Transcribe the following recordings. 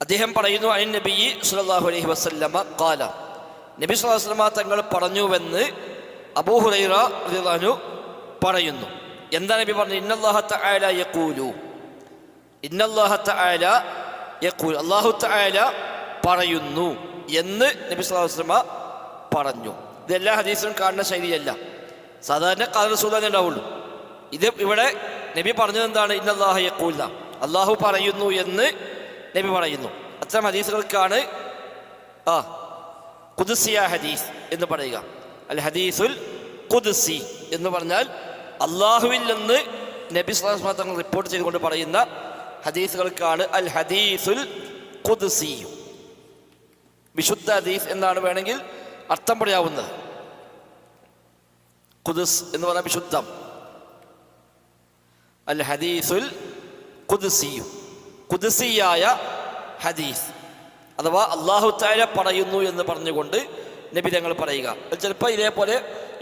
അദ്ദേഹം പറയുന്നു, അൻ നബി സല്ലല്ലാഹു അലൈഹി വസല്ലമ ഖാല, നബി സല്ലല്ലാഹു അലൈഹി വസല്ലമ തങ്ങൾ പറഞ്ഞുവെന്ന് അബൂ ഹുറൈറ റളിയല്ലാഹു അൻഹു പറയുന്നു. എന്താ നബി പറഞ്ഞു? ഇന്നല്ലാഹ തആല യഖൂലു, ഇന്നല്ലാഹ തആല യഖൂൽ, അല്ലാഹു തആല പറയുന്നു എന്ന് നബി സല്ലല്ലാഹു അലൈഹി വസല്ലമ പറഞ്ഞു. ഇത് എല്ലാ ഹദീസിലും കാണുന്ന ശൈലിയല്ല. സാധാരണ ഖാല റസൂലുള്ളാഹി ഉണ്ടാവുള്ളൂ. ഇത് ഇവിടെ നബി പറഞ്ഞത് എന്താണ്? ഇന്നല്ലാഹ യഖൂൽ, അല്ലാഹു പറയുന്നു എന്ന് നബി പറയുന്നു. അത്തരം ഹദീസുകൾക്കാണ് ഖുദ്സിയ ഹദീസ് എന്ന് പറയുക. അൽ ഹദീസുൽ ഖുദ്സി എന്ന് പറഞ്ഞാൽ അള്ളാഹുവിൽ നിന്ന് നബി സ്വല്ലല്ലാഹു അലൈഹി വസല്ലം തങ്ങൾ റിപ്പോർട്ട് ചെയ്തുകൊണ്ട് പറയുന്ന ഹദീസുകൾക്കാണ് അൽ ഹദീസുൽ ഖുദ്സി. വിശുദ്ധ ഹദീസ് എന്നാണ് വേണമെങ്കിൽ അർത്ഥം പറയാവുന്നത്. ഖുദ്സ് എന്ന് പറഞ്ഞാൽ വിശുദ്ധം. അൽ ഹദീസുൽ ഖുദ്സി, ഖുദ്സിയായ ഹദീസ് അഥവാ അല്ലാഹു തആല പറയുന്നു എന്ന് പറഞ്ഞുകൊണ്ട് നബി തങ്ങൾ പറയുക. ചിലപ്പോൾ ഇതേപോലെ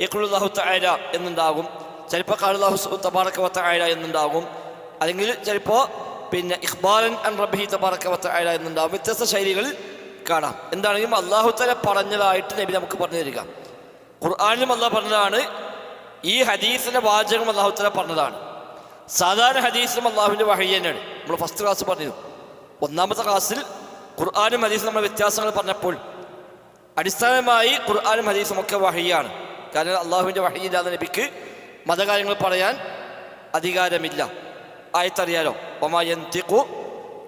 യഖൂലുല്ലാഹു തആല എന്നുണ്ടാകും, ചിലപ്പോൾ ഖാലല്ലാഹു തബാറക വ തആല എന്നുണ്ടാകും, അല്ലെങ്കിൽ ചിലപ്പോൾ ഇഖ്ബാറൻ അൻ റബ്ബിഹി തബാറക വ തആല എന്നുണ്ടാകും. വ്യത്യസ്ത ശൈലികളിൽ കാണാം. എന്താണെങ്കിലും അല്ലാഹു തആല പറഞ്ഞതായിട്ട് നബി നമുക്ക് പറഞ്ഞു തരിക. ഖുർആനിലും അല്ലാഹു പറഞ്ഞതാണ്, ഈ ഹദീസിന്റെ വാചകം അല്ലാഹു തആല പറഞ്ഞതാണ്. സാധാരണ ഹദീസിലും അല്ലാഹുവിൻ്റെ വഹി തന്നെയാണ്. നമ്മൾ ഫസ്റ്റ് ക്ലാസ് പറഞ്ഞിരുന്നു. ഒന്നാമത്തെ ക്ലാസ്സിൽ ഖുർആനും ഹദീസും നമ്മൾ വ്യത്യാസങ്ങൾ പറഞ്ഞപ്പോൾ അടിസ്ഥാനമായി ഖുർആനും ഹദീസും ഒക്കെ വഹിയാണ്. കാരണം അള്ളാഹുവിൻ്റെ വഹിയില്ലാതെ നബിക്ക് മതകാര്യങ്ങൾ പറയാൻ അധികാരമില്ല. ആയത്തറിയാലോ, വമാ യൻതിഖു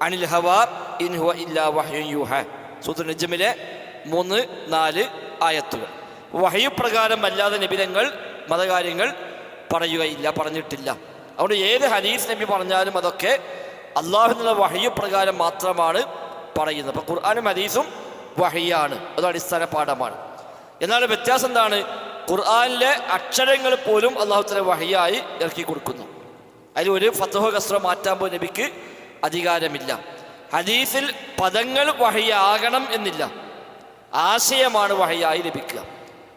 അനിൽ ഹവാ ഇൻ ഹുവ ഇല്ലാ വഹ്യുൻ യൂഹാ, സൂറത്തുൽ നജ്മിലെ 3-4 ആയത്തുകൾ. വഹയു പ്രകാരം അല്ലാതെ നബിതങ്ങൾ മതകാര്യങ്ങൾ പറയുകയില്ല, പറഞ്ഞിട്ടില്ല. അതുകൊണ്ട് ഏത് ഹദീസ് നബി പറഞ്ഞാലും അതൊക്കെ അള്ളാഹുവിനുള്ള വഹയു പ്രകാരം മാത്രമാണ് പറയുന്നത്. അപ്പം ഖുർആനും ഹദീസും വഹിയാണ്, അത് അടിസ്ഥാന പാഠമാണ്. എന്നാൽ വ്യത്യാസം എന്താണ്? ഖുർആനിലെ അക്ഷരങ്ങൾ പോലും അല്ലാഹു തആല വഹിയായി ഇറക്കി കൊടുക്കുന്നു. അതിൽ ഒരു ഫത്ഹോ കസ്റോ മാറ്റാൻ പോലും നബിക്ക് അധികാരമില്ല. ഹദീസിൽ പദങ്ങൾ വഹിയാകണം എന്നില്ല, ആശയമാണ് വഹിയായി ലഭിക്കുക.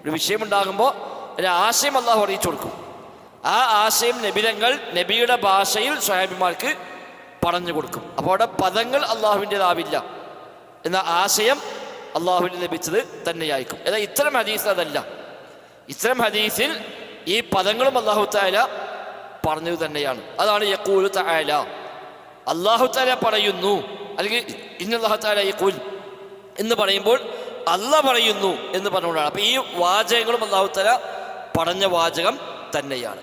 ഒരു വിഷയമുണ്ടാകുമ്പോൾ ഒരു ആശയം അല്ലാഹു അറിയിച്ചു കൊടുക്കും. ആ ആശയം നബിതങ്ങൾ നബിയുടെ ഭാഷയിൽ സ്വഹാബിമാർക്ക് പറഞ്ഞു കൊടുക്കും. അപ്പോൾ അവിടെ പദങ്ങൾ അള്ളാഹുവിൻ്റെതാവില്ല, എന്നാൽ ആശയം അള്ളാഹുവിന് ലഭിച്ചത് തന്നെയായിരിക്കും. എന്നാൽ ഇത്തരം ഹദീസ് അതല്ല. ഇത്തരം ഹദീസിൽ ഈ പദങ്ങളും അല്ലാഹു തആല പറഞ്ഞത് തന്നെയാണ്. അതാണ് യഖൂലു തആല, അല്ലാഹു തആല പറയുന്നു, അല്ലെങ്കിൽ ഇന്നല്ലാഹ തആല യഖൂൽ എന്ന് പറയുമ്പോൾ അല്ലാഹ് പറയുന്നു എന്ന് പറഞ്ഞുകൊണ്ടാണ്. അപ്പോൾ ഈ വാചകങ്ങളും അല്ലാഹു തആല പറഞ്ഞ വാചകം തന്നെയാണ്.